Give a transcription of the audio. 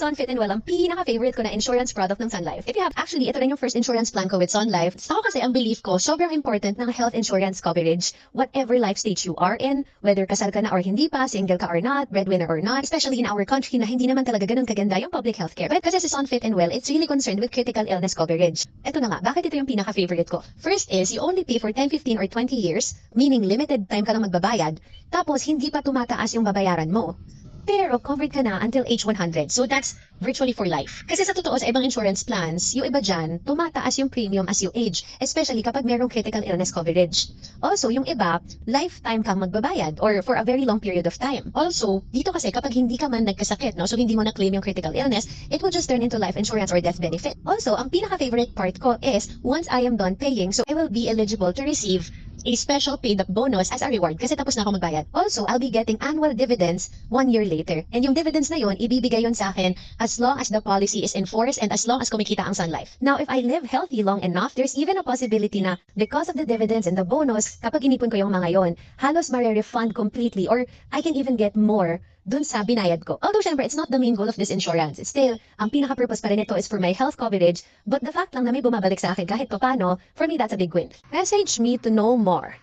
Sun Fit and Well, ang pinaka-favorite ko na insurance product ng Sun Life. If you have, actually, ito rin yung first insurance plan ko with Sun Life. Ako kasi ang belief ko, sobrang important ng health insurance coverage, whatever life stage you are in, whether kasal ka na or hindi pa, single ka or not, breadwinner or not, especially in our country na hindi naman talaga ganun kaganda yung public healthcare. But kasi si Sun Fit and Well, it's really concerned with critical illness coverage. Ito na nga, bakit ito yung pinaka-favorite ko? First is, you only pay for 10, 15, or 20 years, meaning limited time ka lang magbabayad, tapos hindi pa tumataas yung babayaran mo. Pero covered ka na until age 100. So that's virtually for life. Kasi sa totoo, sa ibang insurance plans, yung iba dyan, tumataas yung premium as you age. Especially kapag merong critical illness coverage. Also, yung iba, lifetime kang magbabayad or for a very long period of time. Also, dito kasi kapag hindi ka man nagkasakit, no, so hindi mo na-claim yung critical illness, it will just turn into life insurance or death benefit. Also, ang pinaka-favorite part ko is, once I am done paying, so I will be eligible to receive a special paid up bonus as a reward kasi tapos na ako magbayad. Also, I'll be getting annual dividends 1 year later. And yung dividends na yun, ibibigay yun sa akin as long as the policy is enforced and as long as kumikita ang Sun Life. Now, if I live healthy long enough, there's even a possibility na because of the dividends and the bonus, kapag inipon ko yung mga yon, halos ma-refund completely or I can even get more dun sa binayad ko. Although, syempre, it's not the main goal of this insurance. Still, ang pinaka-purpose pa rin ito is for my health coverage, but the fact lang na may bumabalik sa akin kahit papano, for me, that's a big win. Message me to know more.